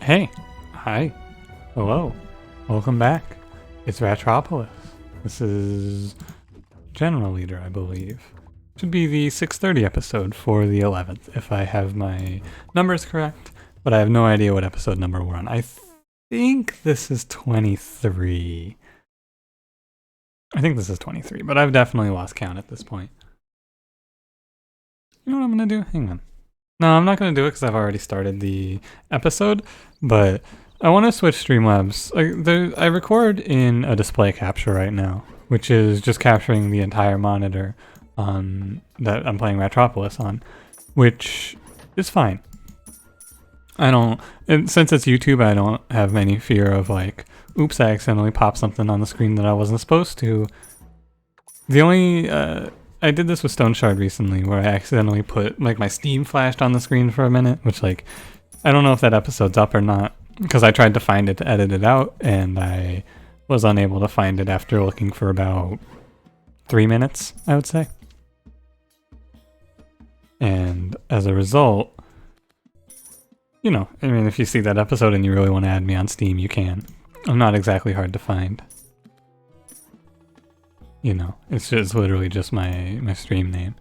Hey, hi, hello, welcome back. It's Ratropolis. This is General Leader, I believe. Should be the 6:30 episode for the 11th, if I have my numbers correct, but I have no idea what episode number we're on. I think this is 23. I think this is 23, but I've definitely lost count at this point. You know what I'm gonna do? Hang on. No, I'm not going to do it because I've already started the episode, but I want to switch Streamlabs. I record in a display capture right now, which is just capturing the entire monitor on that I'm playing Ratropolis on, which is fine. And since it's YouTube, I don't have any fear of like, oops, I accidentally popped something on the screen that I wasn't supposed to. The only, I did this with Stone Shard recently where I accidentally put, like, my Steam flashed on the screen for a minute, which, like, I don't know if that episode's up or not, because I tried to find it to edit it out, and I was unable to find it after looking for about 3 minutes, I would say. And as a result, you know, I mean, if you see that episode and you really want to add me on Steam, you can. I'm not exactly hard to find. You know, it's literally just my stream name.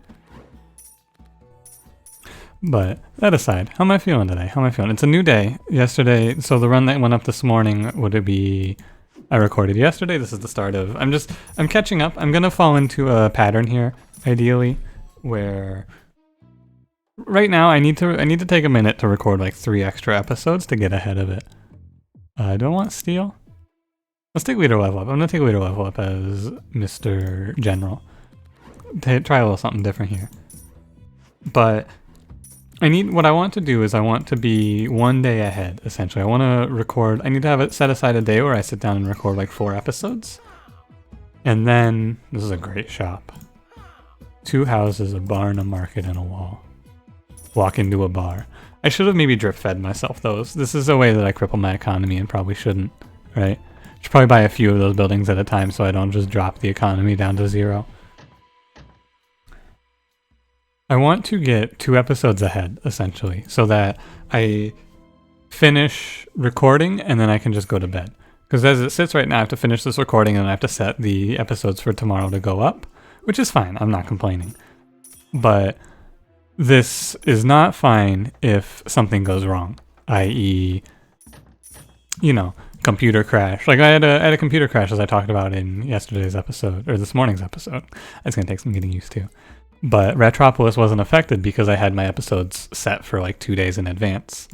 But that aside, how am I feeling today? How am I feeling? It's a new day. Yesterday, so the run that went up this morning, would it be, I recorded yesterday. This is the start of, I'm catching up. I'm gonna fall into a pattern here, ideally, where right now I need to take a minute to record like 3 extra episodes to get ahead of it. Do I want steel? Let's take leader level up. I'm gonna take leader level up as Mr. General. Try a little something different here. But what I want to do is I want to be 1 day ahead, essentially. I want to record, I need to have it set aside a day where I sit down and record like 4 episodes. And then, this is a great shop. 2 houses, a barn, a market, and a wall. Walk into a bar. I should have maybe drip fed myself those. This is a way that I cripple my economy and probably shouldn't, right? Should probably buy a few of those buildings at a time so I don't just drop the economy down to 0. I want to get 2 episodes ahead, essentially, so that I finish recording and then I can just go to bed. Because as it sits right now, I have to finish this recording and I have to set the episodes for tomorrow to go up, which is fine. I'm not complaining. But this is not fine if something goes wrong, i.e., you know, computer crash. Like I had a computer crash as I talked about in yesterday's episode, or this morning's episode. It's gonna take some getting used to. But Ratropolis wasn't affected because I had my episodes set for like 2 days in advance.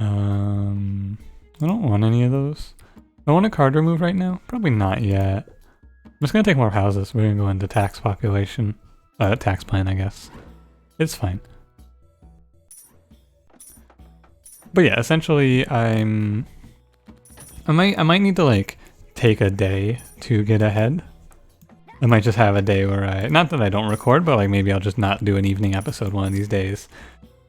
I don't want any of those. I want a card remove right now? Probably not yet. I'm just gonna take more houses. We're gonna go into tax population. Tax plan, I guess. It's fine. But yeah, essentially I might need to like take a day to get ahead. I might just have a day where not that I don't record, but like maybe I'll just not do an evening episode one of these days.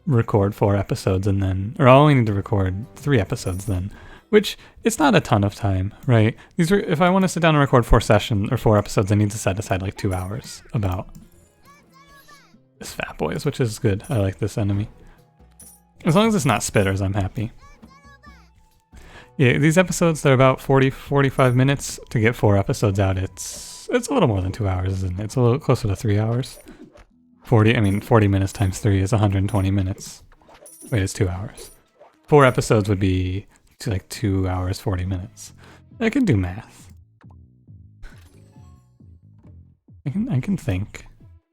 Record 4 episodes and then, or I'll only need to record 3 episodes then, which it's not a ton of time, right? If I want to sit down and record 4 episodes, I need to set aside like 2 hours about this fat boys, which is good. I like this enemy. As long as it's not spitters, I'm happy. Yeah, these episodes, they're about 45 minutes to get 4 episodes out. It's a little more than 2 hours, isn't it? It's a little closer to 3 hours. 40 minutes times 3 is 120 minutes. Wait, it's 2 hours. 4 episodes would be like 2 hours, 40 minutes. I can do math. I can think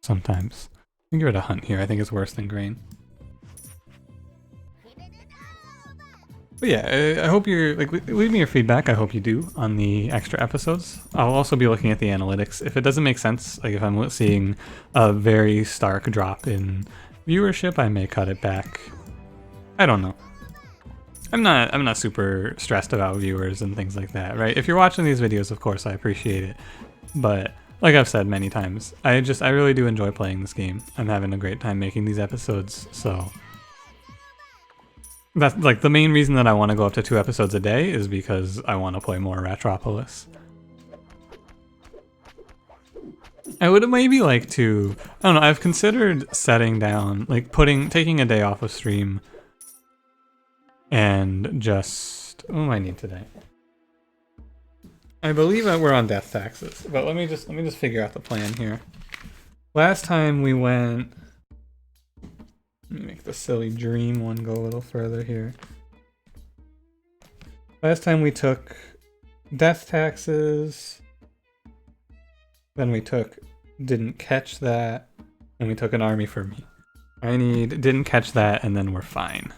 sometimes. I can give it a hunt here. I think it's worse than grain. But yeah, I hope you're, like, leave me your feedback. I hope you do on the extra episodes. I'll also be looking at the analytics. If it doesn't make sense, like if I'm seeing a very stark drop in viewership, I may cut it back. I don't know. I'm not super stressed about viewers and things like that, right? If you're watching these videos, of course, I appreciate it. But like I've said many times, I really do enjoy playing this game. I'm having a great time making these episodes, so that's like the main reason that I want to go up to 2 episodes a day is because I want to play more Ratropolis. I would maybe like to, I don't know, I've considered setting down, like taking a day off of stream and just, what do I need today? I believe that we're on death taxes, but let me just figure out the plan here. Last time we went, let me make the silly dream one go a little further here. Last time we took death taxes, then we took didn't catch that, and we took an army for me. I need didn't catch that, and then we're fine.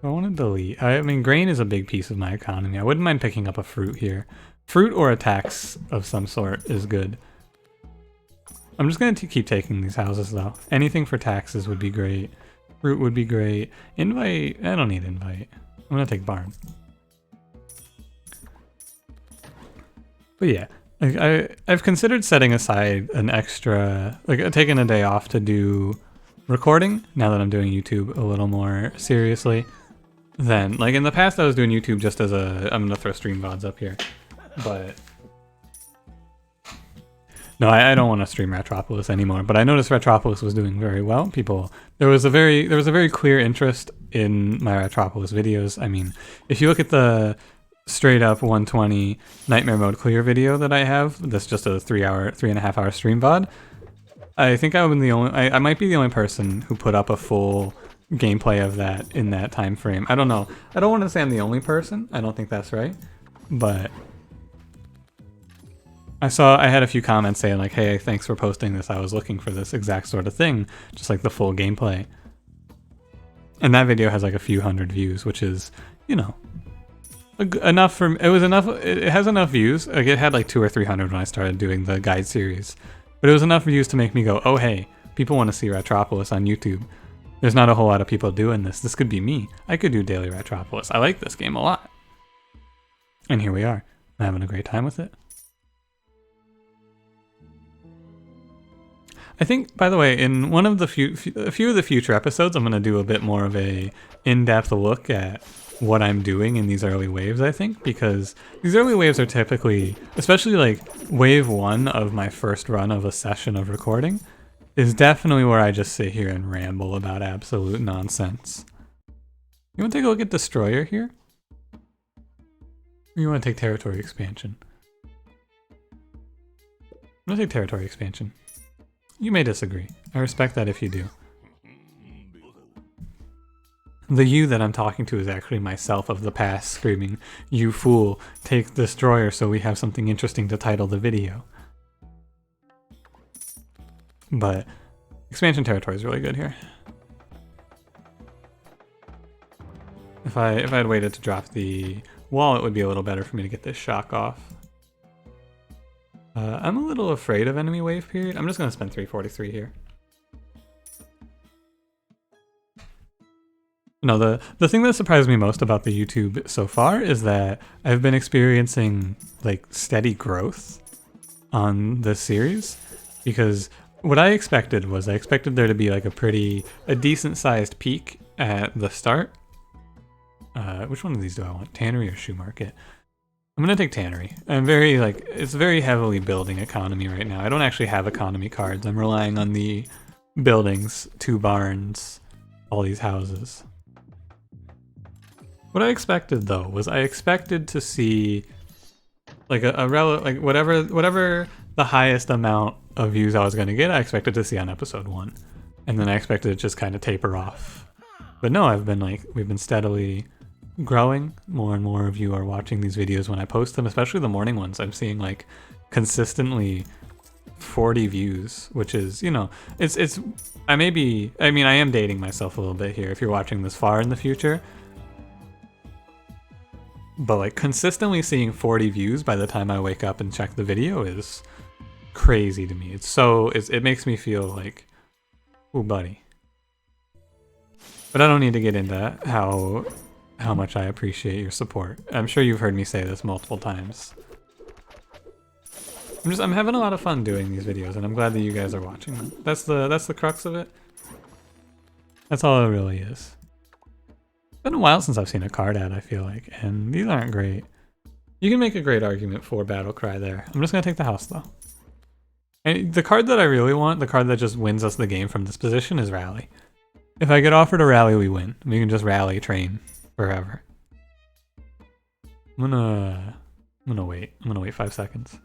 I want to delete. I mean, grain is a big piece of my economy. I wouldn't mind picking up a fruit here. Fruit or a tax of some sort is good. I'm just going to keep taking these houses, though. Anything for taxes would be great. Fruit would be great. Invite. I don't need invite. I'm going to take barn. But yeah, like I've considered setting aside an extra, like taking a day off to do recording now that I'm doing YouTube a little more seriously. Then, like in the past, I was doing YouTube just as a, I'm gonna throw stream VODs up here, but no, I don't want to stream Ratropolis anymore. But I noticed Ratropolis was doing very well. There was a very clear interest in my Ratropolis videos. I mean, if you look at the straight up 120 nightmare mode clear video that I have, that's just a 3.5 hour stream VOD. I think I might be the only person who put up a full gameplay of that in that time frame. I don't know. I don't want to say I'm the only person. I don't think that's right. But I had a few comments saying like, hey, thanks for posting this. I was looking for this exact sort of thing, just like the full gameplay. And that video has like a few hundred views, which is, you know, enough for it was enough. It has enough views. Like it had like 200 or 300 when I started doing the guide series. But it was enough views to make me go, oh hey, people want to see Ratropolis on YouTube. There's not a whole lot of people doing this. This could be me. I could do daily Ratropolis. I like this game a lot. And here we are. I'm having a great time with it. I think, by the way, in one of the a few of the future episodes, I'm going to do a bit more of a in-depth look at what I'm doing in these early waves, I think, because these early waves are typically, especially like wave 1 of my first run of a session of recording, is definitely where I just sit here and ramble about absolute nonsense. You want to take a look at Destroyer here? Or you want to take Territory Expansion? I'm going to take Territory Expansion. You may disagree. I respect that if you do. The you that I'm talking to is actually myself of the past screaming, "You fool, take Destroyer so we have something interesting to title the video." But expansion territory is really good here. If I had waited to drop the wall, it would be a little better for me to get this shock off. I'm a little afraid of enemy wave period. I'm just going to spend 343 here. No, the thing that surprised me most about the YouTube so far is that I've been experiencing like steady growth on this series, because what I expected was I expected there to be like a decent sized peak at the start. Which one of these do I want? Tannery or Shoe Market? I'm gonna take Tannery. I'm very like, it's very heavily building economy right now. I don't actually have economy cards. I'm relying on the buildings, 2 barns, all these houses. What I expected though was I expected to see like like whatever the highest amount of views I was gonna get, I expected to see on episode 1, and then I expected it to just kind of taper off. But no, we've been steadily growing. More and more of you are watching these videos when I post them, especially the morning ones. I'm seeing like consistently 40 views, which is, you know, I am dating myself a little bit here if you're watching this far in the future. But like consistently seeing 40 views by the time I wake up and check the video is crazy to me. It makes me feel like, ooh buddy. But I don't need to get into how much I appreciate your support. I'm sure you've heard me say this multiple times. I'm having a lot of fun doing these videos, and I'm glad that you guys are watching them. That's the crux of it. That's all it really is. It's been a while since I've seen a card ad, I feel like, and these aren't great. You can make a great argument for Battle Cry there. I'm just gonna take the house though. And the card that I really want, the card that just wins us the game from this position, is Rally. If I get offered a rally, we win. We can just rally train forever. I'm gonna wait. I'm gonna wait 5 seconds.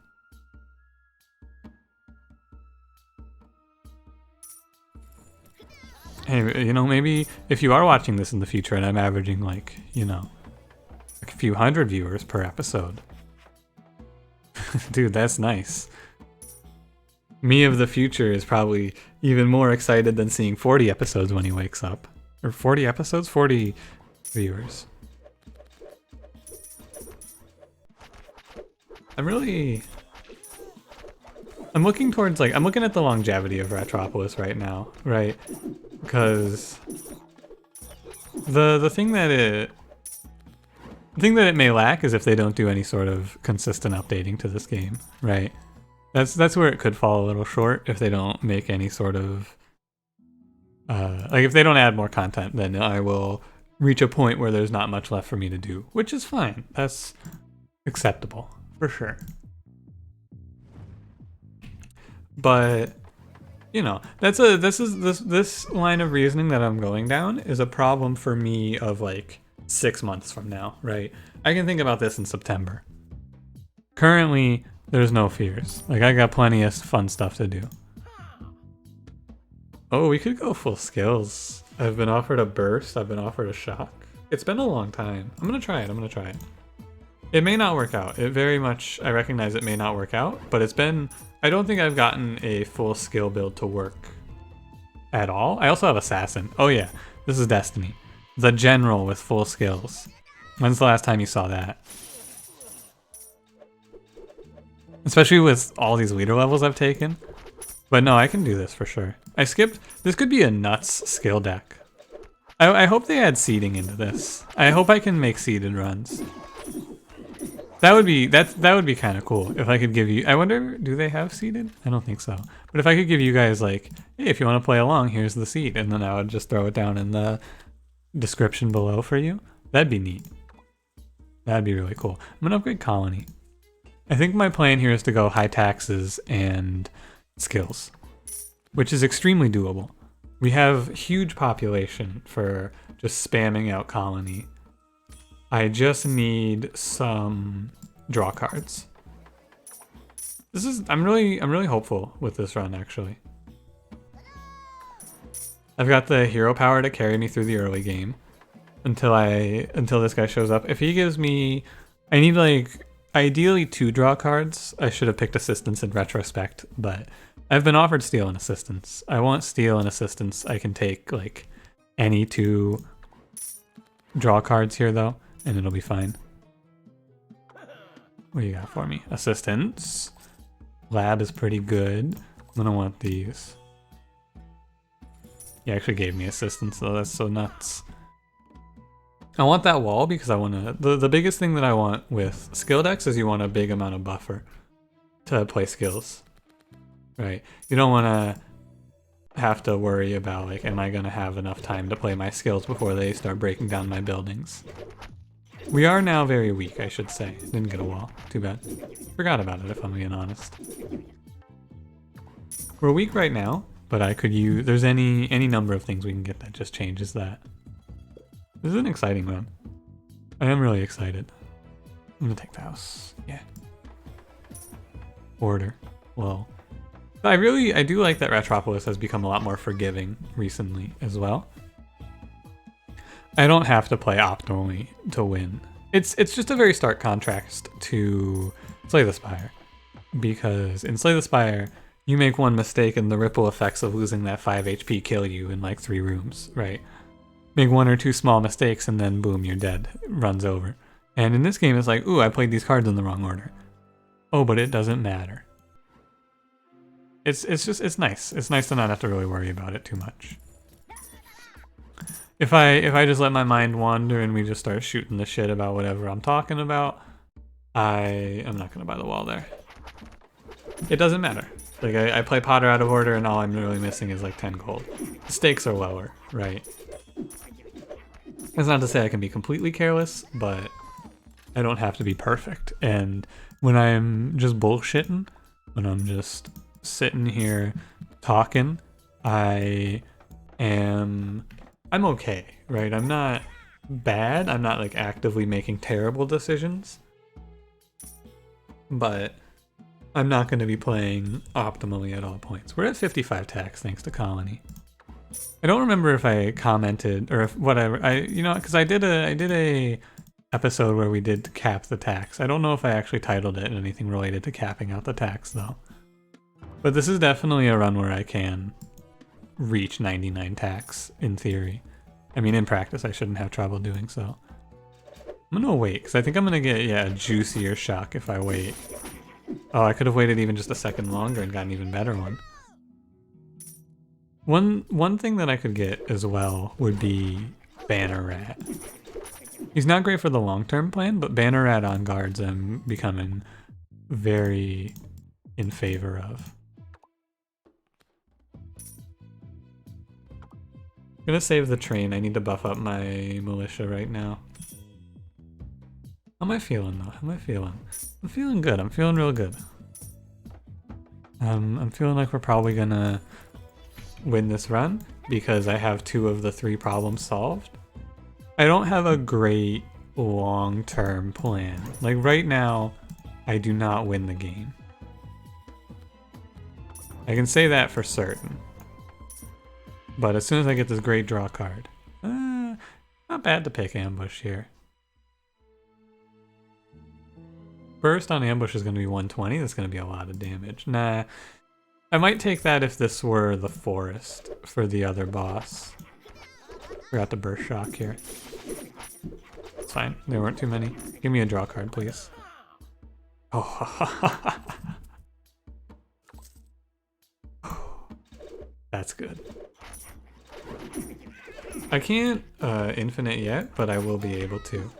Hey, you know, maybe if you are watching this in the future and I'm averaging like, you know, like a few hundred viewers per episode. Dude, that's nice. Me of the future is probably even more excited than seeing 40 episodes when he wakes up. Or 40 episodes? 40 viewers. I'm looking towards, like, I'm looking at the longevity of Ratropolis right now, right? Because the thing that it may lack is if they don't do any sort of consistent updating to this game, right? That's where it could fall a little short if they don't make any sort of like if they don't add more content, then I will reach a point where there's not much left for me to do, which is fine. That's acceptable for sure. But you know, this line of reasoning that I'm going down is a problem for me of like 6 months from now, right? I can think about this in September. Currently, there's no fears. Like, I got plenty of fun stuff to do. Oh, we could go full skills. I've been offered a burst. I've been offered a shock. It's been a long time. I'm gonna try it. It may not work out. It very much, I recognize it may not work out, but it's been, I don't think I've gotten a full skill build to work at all. I also have Assassin. Oh yeah, this is Destiny. The General with full skills. When's the last time you saw that? Especially with all these leader levels I've taken. But no, I can do this for sure. I skipped, this could be a nuts skill deck. I hope they add seeding into this. I hope I can make seeded runs. That would be kind of cool if I could give you, I wonder, do they have seeded? I don't think so. But if I could give you guys like, hey, if you want to play along, here's the seed, and then I would just throw it down in the description below for you. That'd be neat. That'd be really cool. I'm gonna upgrade Colony. I think my plan here is to go high taxes and skills, which is extremely doable. We have huge population for just spamming out Colony. I just need some draw cards. I'm really hopeful with this run actually. I've got the hero power to carry me through the early game until this guy shows up. If he gives me, I need like ideally 2 draw cards. I should have picked Assistance in retrospect, but I've been offered Steal and Assistance. I want Steal and Assistance. I can take like any 2 draw cards here though, and it'll be fine. What do you got for me? Assistance. Lab is pretty good. I'm gonna want these. He actually gave me Assistance though, that's so nuts. I want that wall because I want to, the biggest thing that I want with skill decks is you want a big amount of buffer to play skills, right? You don't want to have to worry about like, am I going to have enough time to play my skills before they start breaking down my buildings? We are now very weak, I should say. Didn't get a wall, too bad. Forgot about it if I'm being honest. We're weak right now, but I could use, there's any number of things we can get that just changes that. This is an exciting run. I am really excited. I'm gonna take the house. Yeah. Order. Well, I do like that Ratropolis has become a lot more forgiving recently as well. I don't have to play optimally to win. It's just a very stark contrast to Slay the Spire, because in Slay the Spire, you make one mistake and the ripple effects of losing that 5 HP kill you in like 3 rooms, right? Make 1 or 2 small mistakes and then boom, you're dead. Runs over. And in this game, it's like, ooh, I played these cards in the wrong order. Oh, but it doesn't matter. It's nice. It's nice to not have to really worry about it too much. If I just let my mind wander and we just start shooting the shit about whatever I'm talking about, I'm not gonna buy the wall there. It doesn't matter. Like I play Potter out of order and all I'm really missing is like 10 gold. The stakes are lower, right? That's not to say I can be completely careless, but I don't have to be perfect. And when I'm just bullshitting, when I'm just sitting here talking, I am I'm okay, right? I'm not bad. I'm not like actively making terrible decisions. But I'm not going to be playing optimally at all points. We're at 55 tax thanks to Colony. I don't remember if I commented or if whatever. Because I did a episode where we did cap the tax. I don't know if I actually titled it anything related to capping out the tax though. But this is definitely a run where I can reach 99 tax in theory. I mean, in practice, I shouldn't have trouble doing so. I'm gonna wait because I think I'm gonna get a juicier shock if I wait. Oh, I could have waited even just a second longer and got an even better one. One thing that I could get as well would be Banner Rat. He's not great for the long-term plan, but Banner Rat on guards I'm becoming very in favor of. I'm gonna save the train. I need to buff up my militia right now. How am I feeling though? How am I feeling? I'm feeling good. I'm feeling real good. I'm feeling like we're probably gonna win this run because I have 2 of the 3 problems solved. I don't have a great long-term plan. Like right now, I do not win the game. I can say that for certain. But as soon as I get this great draw card, not bad to pick ambush here. Burst on ambush is going to be 120. That's going to be a lot of damage. Nah, I might take that if this were the forest for the other boss. Forgot to burst shock here. It's fine. There weren't too many. Give me a draw card, please. Oh, that's good. I can't infinite yet, but I will be able to.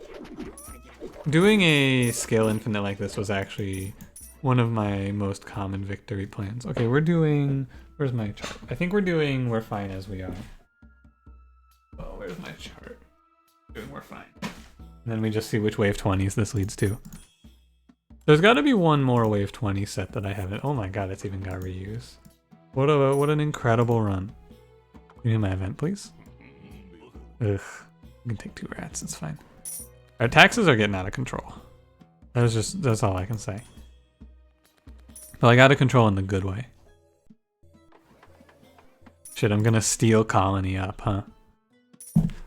Doing a scale infinite like this was actually one of my most common victory plans. Okay, we're doing... Where's my chart? I think we're fine as we are. Oh, where's my chart? We're fine. And then we just see which wave 20s this leads to. There's got to be one more wave 20 set that I haven't... Oh my god, it's even got reuse. What an incredible run. Give me my event, please. Ugh. I can take 2 rats, it's fine. Our taxes are getting out of control. That's all I can say. But I got to control in the good way. Shit, I'm gonna steal Colony up, huh?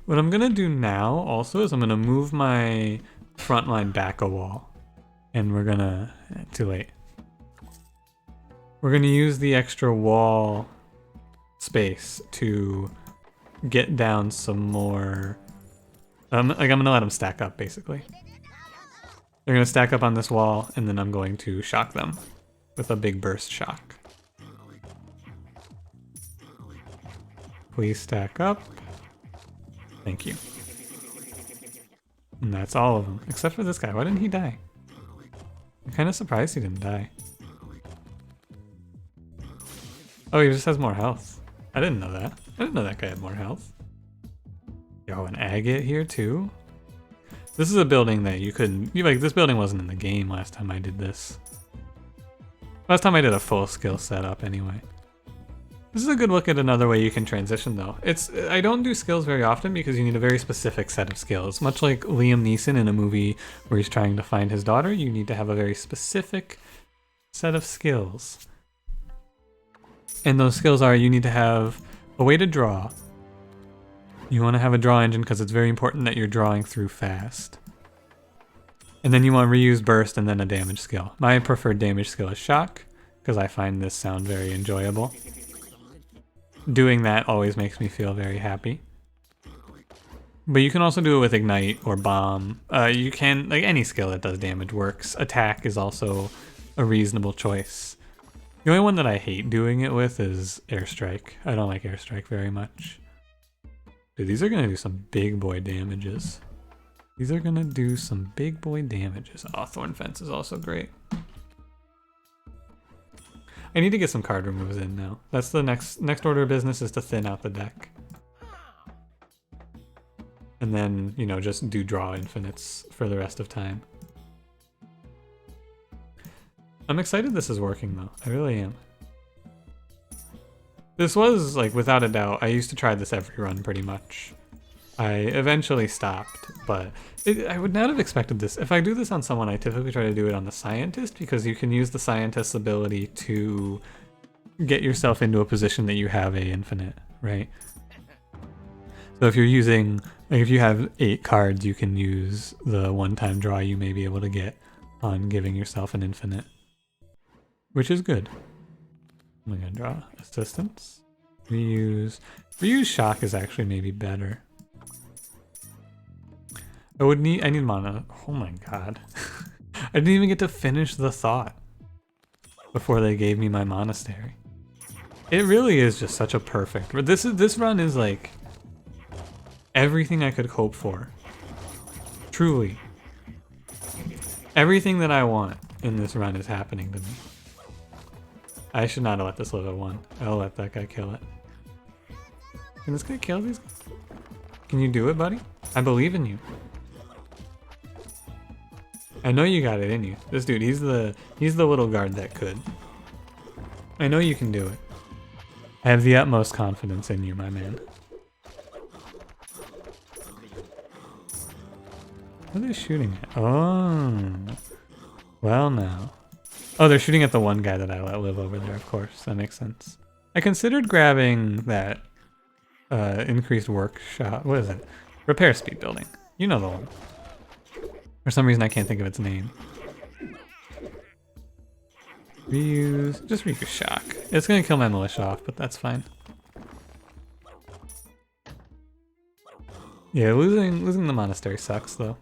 What I'm gonna do now also is I'm gonna move my front line back a wall. And we're gonna... too late. We're gonna use the extra wall space to get down some more... I'm gonna let them stack up, basically. They're gonna stack up on this wall, and then I'm going to shock them with a big burst shock. Please stack up. Thank you. And that's all of them, except for this guy. Why didn't he die? I'm kind of surprised he didn't die. Oh, he just has more health. I didn't know that. I didn't know that guy had more health. Yo, an agate here too? This is a building that you couldn't... this building wasn't in the game last time I did this. Last time I did a full skill setup anyway. This is a good look at another way you can transition though. I don't do skills very often because you need a very specific set of skills. Much like Liam Neeson in a movie where he's trying to find his daughter, you need to have a very specific set of skills. And those skills are, you need to have a way to draw. You want to have a draw engine because it's very important that you're drawing through fast. And then you want to reuse burst and then a damage skill. My preferred damage skill is shock because I find this sound very enjoyable. Doing that always makes me feel very happy. But you can also do it with ignite or bomb. You can, any skill that does damage works. Attack is also a reasonable choice. The only one that I hate doing it with is airstrike. I don't like airstrike very much. Dude, these are gonna do some big boy damages. These are gonna do some big boy damages. Oh, Thorn Fence is also great. I need to get some card removes in now. That's the next order of business, is to thin out the deck. And then, just do draw infinites for the rest of time. I'm excited this is working though. I really am. This was, without a doubt, I used to try this every run pretty much. I eventually stopped, but I would not have expected this. If I do this on someone, I typically try to do it on the scientist because you can use the scientist's ability to get yourself into a position that you have a infinite, right? So if you're using, like if you have 8 cards, you can use the one-time draw you may be able to get on giving yourself an infinite, which is good. I'm gonna draw assistance. Reuse shock is actually maybe better. I need mana. Oh my god. I didn't even get to finish the thought before they gave me my monastery. It really is just such a perfect. This run is like everything I could hope for. Truly. Everything that I want in this run is happening to me. I should not have let this live at 1. I'll let that guy kill it. Can this guy kill these? Can you do it, buddy? I believe in you. I know you got it in you. This dude, he's the little guard that could. I know you can do it. I have the utmost confidence in you, my man. What are they shooting at? Oh. Well now. Oh, they're shooting at the one guy that I let live over there, of course. That makes sense. I considered grabbing that increased workshop. What is it? Repair speed building. You know the one. For some reason I can't think of its name. Reuse. Just reuse shock. It's gonna kill my militia off, but that's fine. Yeah, losing the monastery sucks though.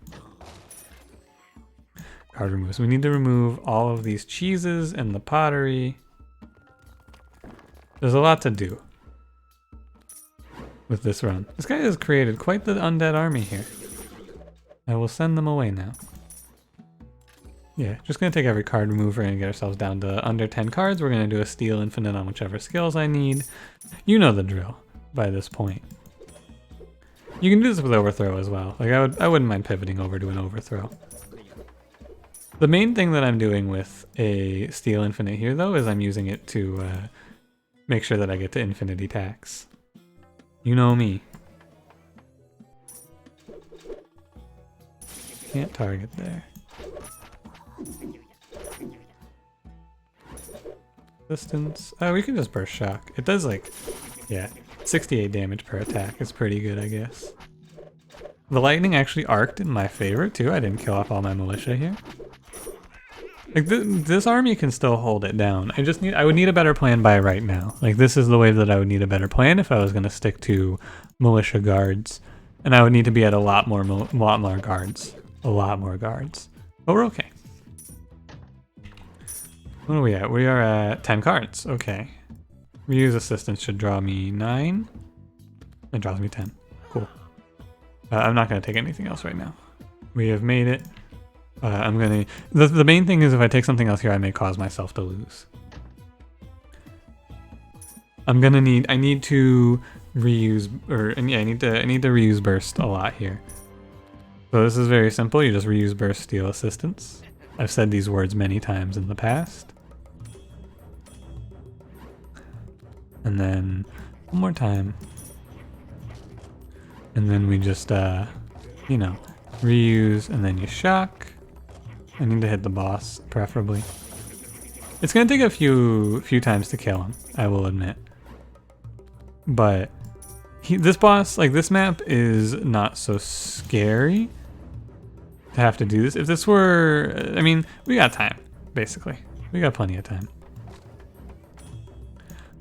Card removes. We need to remove all of these cheeses and the pottery. There's a lot to do with this run. This guy has created quite the undead army here. I will send them away now. Yeah, just gonna take every card remover and get ourselves down to under 10 cards. We're gonna do a steal infinite on whichever skills I need. You know the drill by this point. You can do this with overthrow as well. Like I wouldn't mind pivoting over to an overthrow. The main thing that I'm doing with a steal infinite here though is I'm using it to make sure that I get to infinity tax. You know me. Can't target there. Distance. Oh, we can just burst shock. It does like, yeah, 68 damage per attack. It's pretty good, I guess. The lightning actually arced in my favor too. I didn't kill off all my militia here. Like this army can still hold it down. I would need a better plan by right now. Like this is the way that I would need a better plan if I was going to stick to militia guards, and I would need to be at a lot more guards. A lot more guards. But we're okay. What are we at? We are at 10 cards. Okay. Reuse assistance should draw me 9. It draws me 10. Cool. I'm not going to take anything else right now. We have made it. I'm going to... The main thing is if I take something else here, I may cause myself to lose. I'm going to need... I need to reuse... yeah, I need to reuse burst a lot here. So this is very simple. You just reuse burst, steal assistance. I've said these words many times in the past. And then one more time. And then we just, you know, reuse and then you shock. I need to hit the boss, preferably. It's gonna take a few times to kill him, I will admit. But this boss, like this map, is not so scary to have to do this. If this were, I mean, we got time, basically. We got plenty of time.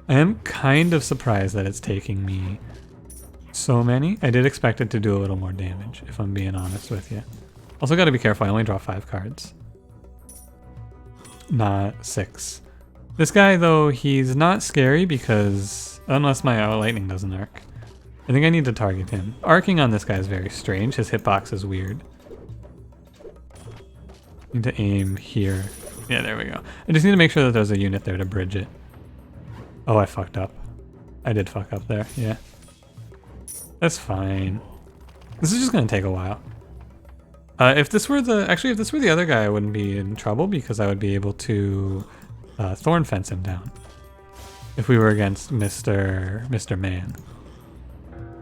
I am kind of surprised that it's taking me so many. I did expect it to do a little more damage, if I'm being honest with you. Also gotta be careful, I only draw 5 cards. Not 6. This guy, though, he's not scary because, unless my lightning doesn't arc. I think I need to target him. Arcing on this guy is very strange. His hitbox is weird. Need to aim here. Yeah, there we go. I just need to make sure that there's a unit there to bridge it. Oh, I fucked up. I did fuck up there, yeah. That's fine. This is just gonna take a while. If this were the other guy, I wouldn't be in trouble because I would be able to thorn fence him down. If we were against Mr. Man.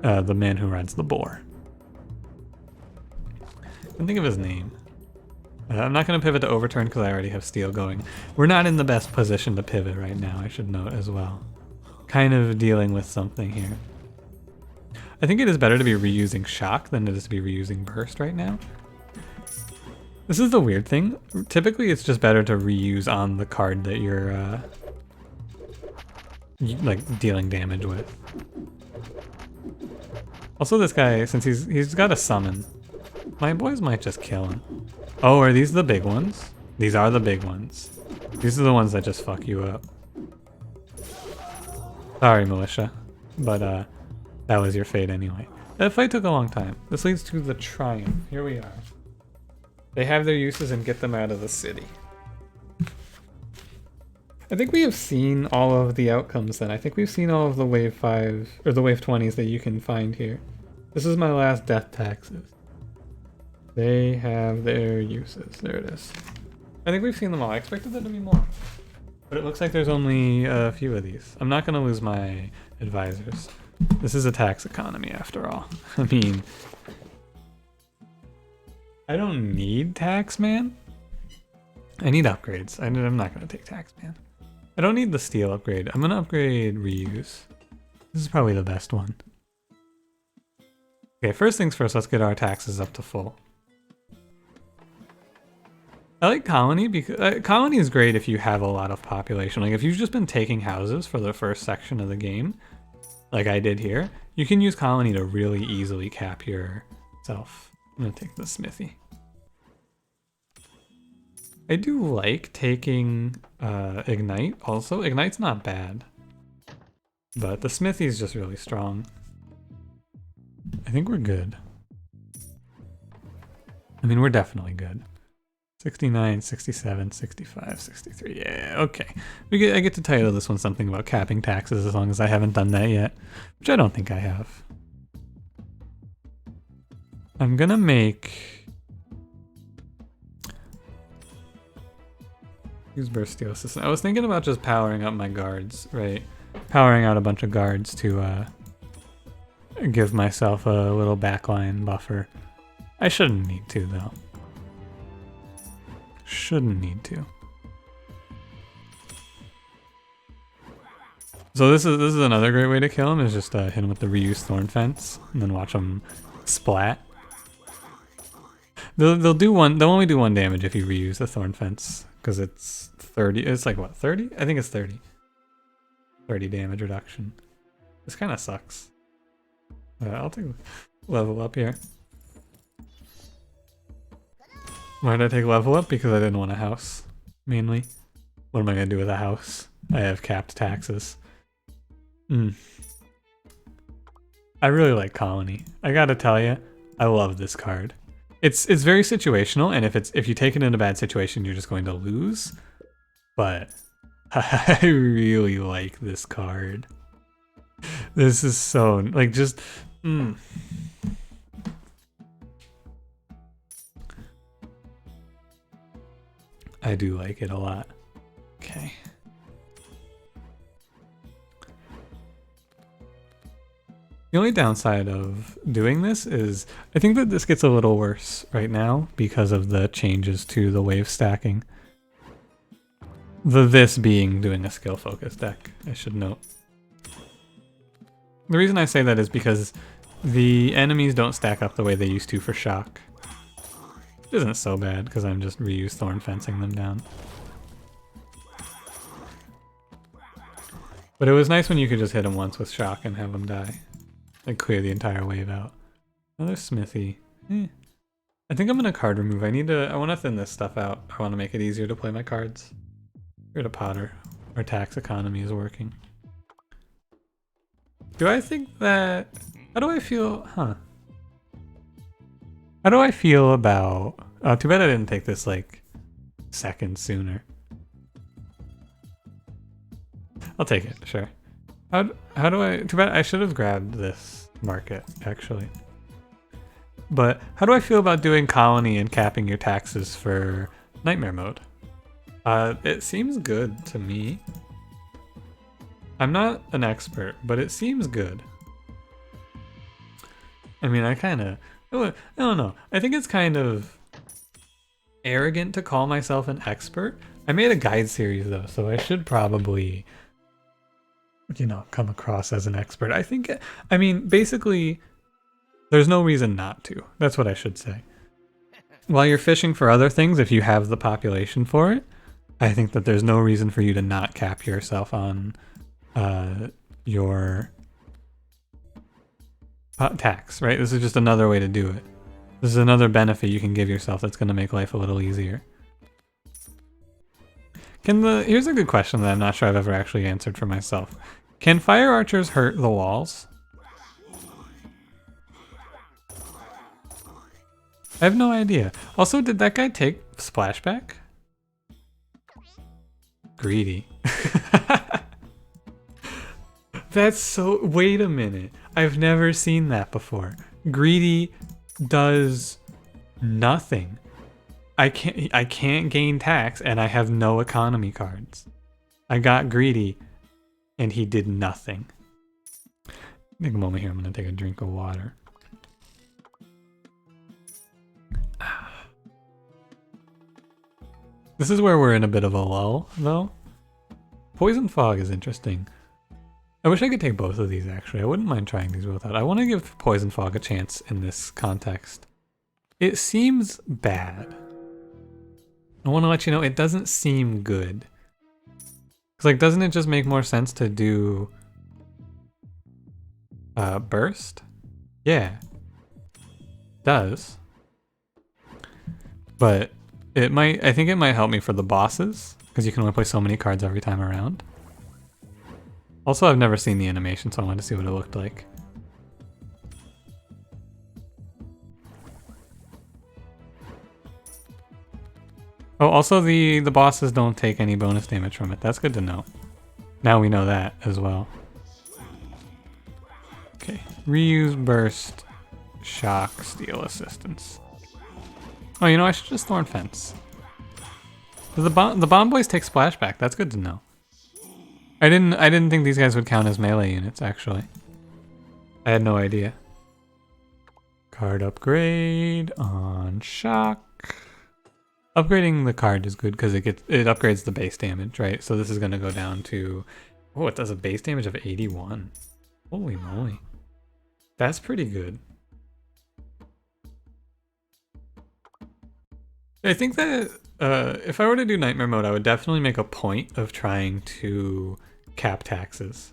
The man who rides the boar. I think of his name. I'm not going to pivot to overturn because I already have steel going. We're not in the best position to pivot right now, I should note as well. Kind of dealing with something here. I think it is better to be reusing shock than it is to be reusing burst right now. This is the weird thing. Typically it's just better to reuse on the card that you're like dealing damage with. Also this guy, since he's got a summon, my boys might just kill him. Oh, are these the big ones? These are the big ones. These are the ones that just fuck you up. Sorry, militia, but that was your fate anyway. That fight took a long time. This leads to the triumph. Here we are. They have their uses and get them out of the city. I think we have seen all of the outcomes then. I think we've seen all of the wave 5 or the wave 20s that you can find here. This is my last death taxes. They have their uses. There it is. I think we've seen them all. I expected there to be more. But it looks like there's only a few of these. I'm not going to lose my advisors. This is a tax economy after all. I mean, I don't need tax, man. I need upgrades. I'm not going to take tax, man. I don't need the steel upgrade. I'm going to upgrade reuse. This is probably the best one. Okay, first things first, let's get our taxes up to full. I like colony because colony is great if you have a lot of population. Like if you've just been taking houses for the first section of the game, like I did here, you can use colony to really easily cap yourself. I'm gonna take the smithy. I do like taking ignite also. Ignite's not bad, but the smithy is just really strong. I think we're good. I mean, we're definitely good. 69, 67, 65, 63. Yeah, okay. I get to title this one something about capping taxes as long as I haven't done that yet, which I don't think I have. I'm gonna make... Use burst steel system. I was thinking about just powering up my guards, right? Powering out a bunch of guards to give myself a little backline buffer. I shouldn't need to though. Shouldn't need to. So this is another great way to kill him, is just hit him with the reuse thorn fence and then watch him splat. They'll only do 1 damage if you reuse the thorn fence because it's 30. It's like what, 30? I think it's 30. 30 damage reduction. This kind of sucks. I'll take level up here. Why did I take level up? Because I didn't want a house, mainly. What am I going to do with a house? I have capped taxes. I really like Colony. I gotta tell you, I love this card. It's very situational, and if you take it in a bad situation, you're just going to lose. But I really like this card. This is so, like, just... I do like it a lot. Okay. The only downside of doing this is I think that this gets a little worse right now because of the changes to the wave stacking. This being doing a skill focused deck, I should note. The reason I say that is because the enemies don't stack up the way they used to for shock. It isn't so bad because I'm just reuse thorn fencing them down. But it was nice when you could just hit them once with shock and have them die. Like clear the entire wave out. Another smithy. I think I'm gonna card remove. I want to thin this stuff out. I want to make it easier to play my cards. Get rid of Potter. Our tax economy is working. Do I think that... How do I feel... How do I feel about... Oh, too bad I didn't take this, like, seconds sooner. I'll take it, sure. How do I... Too bad I should have grabbed this market, actually. But how do I feel about doing colony and capping your taxes for nightmare mode? It seems good to me. I'm not an expert, but it seems good. I mean, I I don't know. I think it's kind of arrogant to call myself an expert. I made a guide series though, so I should probably, you know, come across as an expert. I mean, basically, there's no reason not to. That's what I should say. While you're fishing for other things, if you have the population for it, I think that there's no reason for you to not cap yourself on your tax, right? This is just another way to do it. This is another benefit you can give yourself that's going to make life a little easier. Here's a good question that I'm not sure I've ever actually answered for myself. Can fire archers hurt the walls? I have no idea. Also, did that guy take splashback? Greedy. That's so... Wait a minute. I've never seen that before. Greedy does nothing. I can't gain tax and I have no economy cards. I got greedy and he did nothing. Take a moment here. I'm going to take a drink of water. This is where we're in a bit of a lull, though. Poison Fog is interesting. I wish I could take both of these, actually. I wouldn't mind trying these both out. I want to give Poison Fog a chance in this context. It seems bad. I want to let you know it doesn't seem good. Because, like, doesn't it just make more sense to do burst? Yeah. Does. But I think it might help me for the bosses, because you can only play so many cards every time around. Also, I've never seen the animation, so I wanted to see what it looked like. Oh, also the bosses don't take any bonus damage from it. That's good to know. Now we know that as well. Okay, reuse, burst, shock, steal, assistance. Oh, you know, I should just Thorn Fence. The bomb boys take splashback. That's good to know. I didn't think these guys would count as melee units, actually. I had no idea. Card upgrade on shock. Upgrading the card is good because it upgrades the base damage, right? So this is gonna go down to, oh, it does a base damage of 81. Holy moly. That's pretty good. I think that if I were to do Nightmare Mode, I would definitely make a point of trying to cap taxes.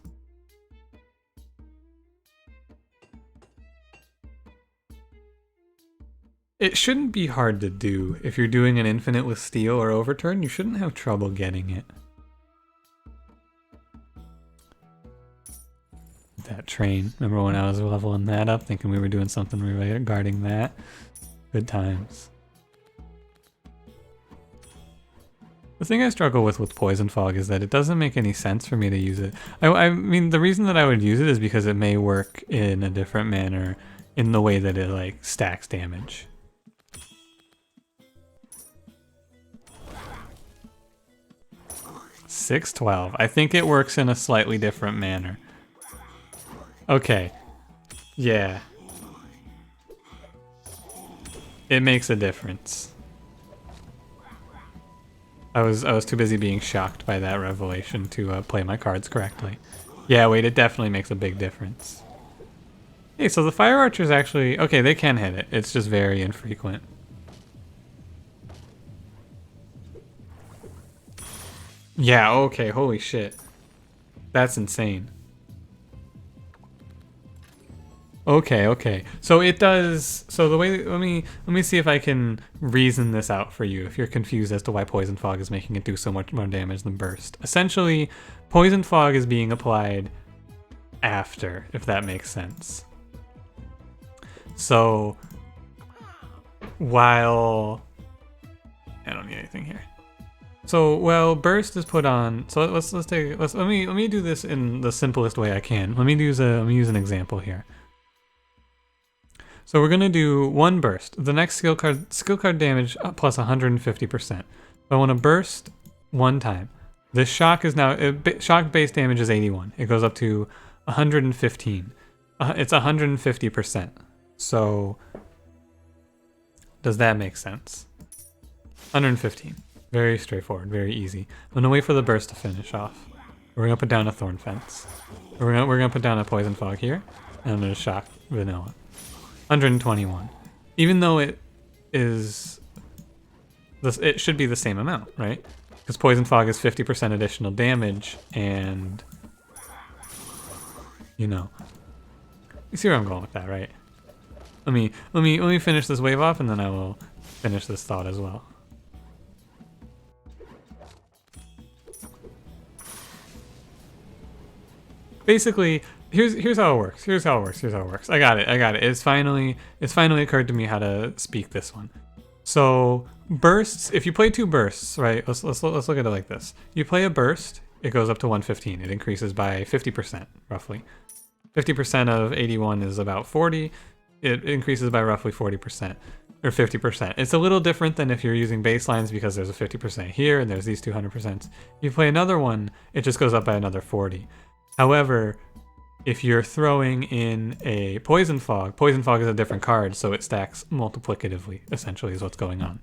It shouldn't be hard to do. If you're doing an infinite with steal or overturn, you shouldn't have trouble getting it. That train. Remember when I was leveling that up, thinking we were doing something regarding that? Good times. The thing I struggle with Poison Fog is that it doesn't make any sense for me to use it. I mean, the reason that I would use it is because it may work in a different manner in the way that it, like, stacks damage. $6.12. I think it works in a slightly different manner. Okay. Yeah. It makes a difference. I was too busy being shocked by that revelation to play my cards correctly. Yeah, wait, it definitely makes a big difference. Hey, so the fire archers actually, okay, they can hit it. It's just very infrequent. Yeah, okay, holy shit. That's insane. Okay, okay. So it does, so the way, let me see if I can reason this out for you if you're confused as to why Poison Fog is making it do so much more damage than Burst. Essentially, Poison Fog is being applied after, if that makes sense. So, while, I don't need anything here. So, well, Burst is put on, so let me do this in the simplest way I can. Let me use an example here. So we're gonna do one burst. The next skill card damage plus 150%. So I want to burst one time. This shock is now shock base damage is 81. It goes up to 115. It's 150%. So Does that make sense? 115. Very straightforward, very easy. I'm gonna wait for the burst to finish off. We're gonna put down a thorn fence. We're gonna put down a poison fog here, and I'm gonna shock vanilla. 121. Even though it is this, it should be the same amount, right? Because poison fog is 50% additional damage, and you know, you see where I'm going with that, right? Let me finish this wave off, and then I will finish this thought as well. Basically, here's how it works. Here's how it works. I got it. It's finally occurred to me how to speak this one. So bursts, if you play 2 bursts, right? Let's look at it like this. You play a burst, it goes up to 115. It increases by 50%, roughly. 50% of 81 is about 40. It increases by roughly 40%. Or 50%. It's a little different than if you're using baselines because there's a 50% here and there's these 200%. You play another one, it just goes up by another 40. However, if you're throwing in a poison fog is a different card, so it stacks multiplicatively, essentially is what's going on.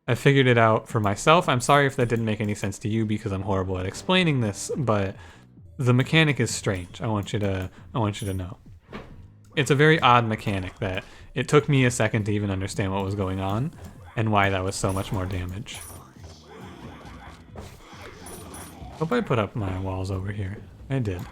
I figured it out for myself. I'm sorry if that didn't make any sense to you because I'm horrible at explaining this, but the mechanic is strange. I want you to know. It's a very odd mechanic that it took me a second to even understand what was going on and why that was so much more damage. Hope I put up my walls over here. I did.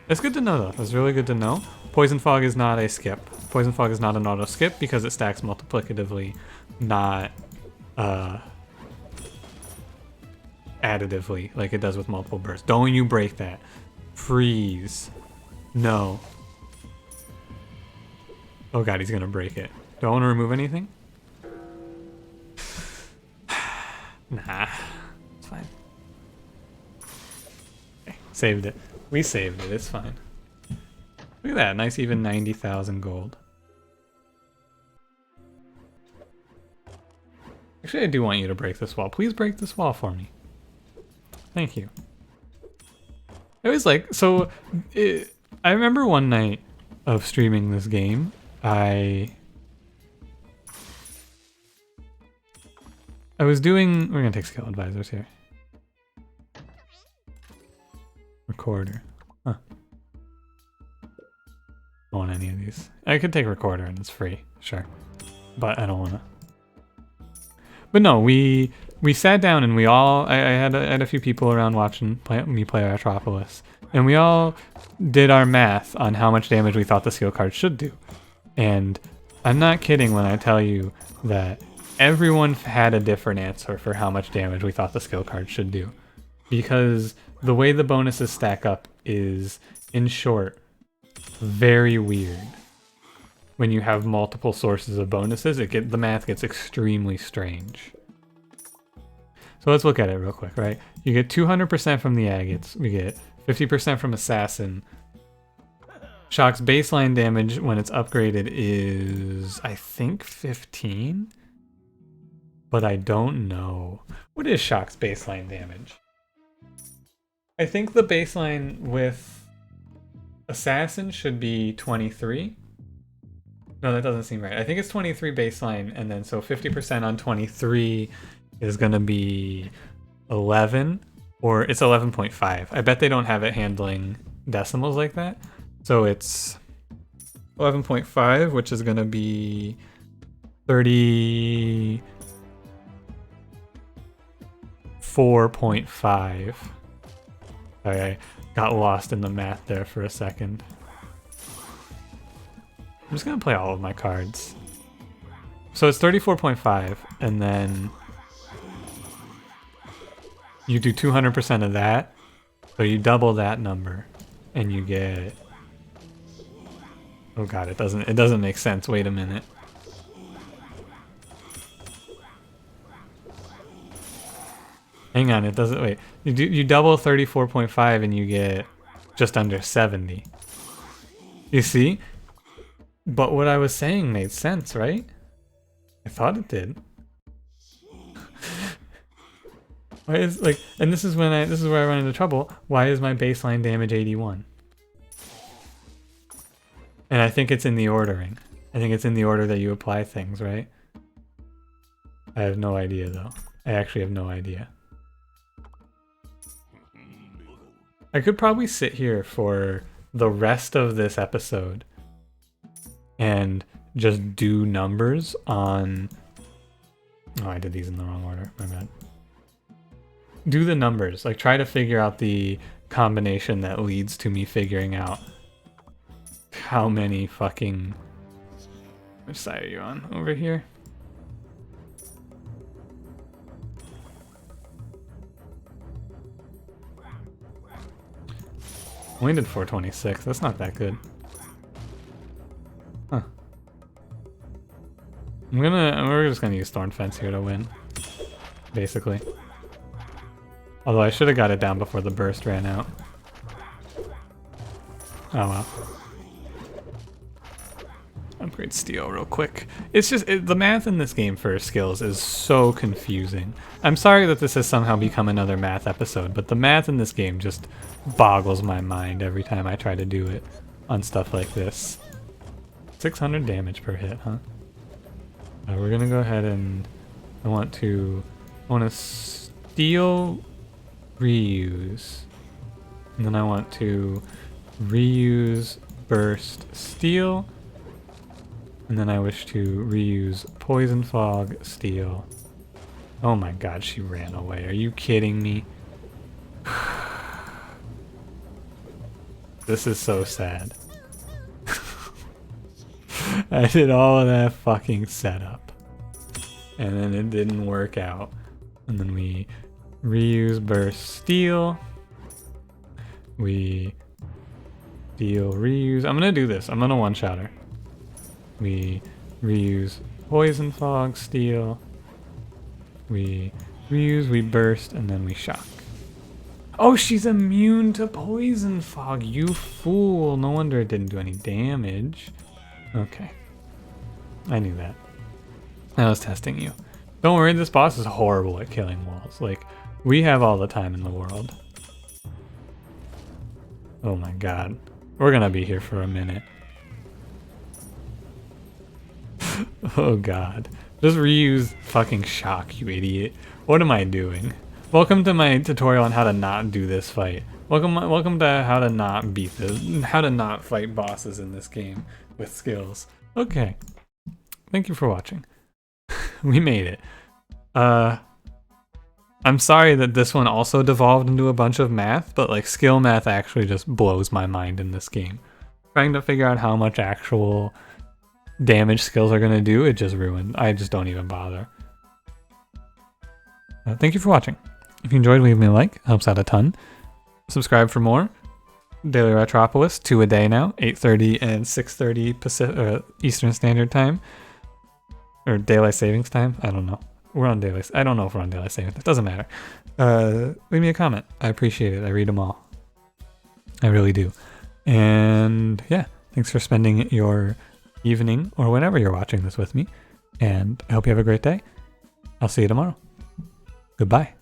It's good to know though. It's really good to know. Poison fog is not a skip. Poison fog is not an auto skip because it stacks multiplicatively, not additively like it does with multiple bursts. Don't you break that. Freeze. No. Oh god, he's gonna break it. Do I want to remove anything? Nah. It's fine. Okay, saved it. We saved it. It's fine. Look at that. Nice even 90,000 gold. Actually, I do want you to break this wall. Please break this wall for me. Thank you. I was like, so I remember one night of streaming this game, I was doing, we're gonna take skill advisors here. Recorder. Huh. Don't want any of these. I could take recorder and it's free, sure. But I don't wanna. But no, we sat down and we all, I had a few people around watching me play Ratropolis. And we all did our math on how much damage we thought the skill card should do. And I'm not kidding when I tell you that everyone had a different answer for how much damage we thought the skill card should do. Because the way the bonuses stack up is, in short, very weird. When you have multiple sources of bonuses, the math gets extremely strange. So let's look at it real quick, right? You get 200% from the agates. We get 50% from assassin. Shock's baseline damage when it's upgraded is, I think, 15? But I don't know. What is Shock's baseline damage? I think the baseline with assassin should be 23. No, that doesn't seem right. I think it's 23 baseline, and then so 50% on 23 is gonna be 11, or it's 11.5. I bet they don't have it handling decimals like that. So it's 11.5, which is gonna be 34.5. Sorry, I got lost in the math there for a second. I'm just gonna play all of my cards. So it's 34.5, and then you do 200% of that, so you double that number, and you get. Oh god, it doesn't make sense. Wait a minute. Hang on, it doesn't. Wait, you double 34.5, and you get just under 70. You see? But what I was saying made sense, right? I thought it did. Why is like, and this is where I run into trouble. Why is my baseline damage 81? And I think it's in the ordering. I think it's in the order that you apply things, right? I have no idea though. I actually have no idea. I could probably sit here for the rest of this episode and just do numbers on... Oh, I did these in the wrong order. My bad. Do the numbers. Like, try to figure out the combination that leads to me figuring out how many fucking... Which side are you on? Over here? Only did 426. That's not that good. Huh. We're just gonna use Thorn Fence here to win. Basically. Although I should have got it down before the burst ran out. Oh well. Upgrade steel real quick. It's just, the math in this game for skills is so confusing. I'm sorry that this has somehow become another math episode, but the math in this game just boggles my mind every time I try to do it on stuff like this. 600 damage per hit, huh? We're gonna go ahead and I want to steal reuse, and then I want to reuse burst steel, and then I wish to reuse poison fog steel. Oh my god, she ran away. Are you kidding me? This is so sad. I did all of that fucking setup and then it didn't work out. And then we reuse burst steel. We deal reuse. I'm gonna do this. I'm gonna one-shot her. We reuse poison fog steel. We reuse, we burst, and then we shock. Oh, she's immune to poison fog, you fool. No wonder it didn't do any damage. Okay. I knew that. I was testing you. Don't worry, this boss is horrible at killing walls. Like, we have all the time in the world. Oh my god. We're gonna be here for a minute. Oh god. Just reuse fucking shock, you idiot. What am I doing? Welcome to my tutorial on how to not do this fight. Welcome to how to not beat this, how to not fight bosses in this game with skills. Okay. Thank you for watching. We made it. I'm sorry that this one also devolved into a bunch of math, but like skill math actually just blows my mind in this game. Trying to figure out how much actual damage skills are gonna do, it just ruined. I just don't even bother. Thank you for watching. If you enjoyed, leave me a like. Helps out a ton. Subscribe for more. Daily Ratropolis, 2 a day now, 8:30 and 6:30 Pacific, Eastern Standard Time. Or Daylight Savings Time? I don't know. We're on Daylight. I don't know if we're on Daylight Savings. It doesn't matter. Leave me a comment. I appreciate it. I read them all. I really do. And yeah, thanks for spending your evening or whenever you're watching this with me. And I hope you have a great day. I'll see you tomorrow. Goodbye.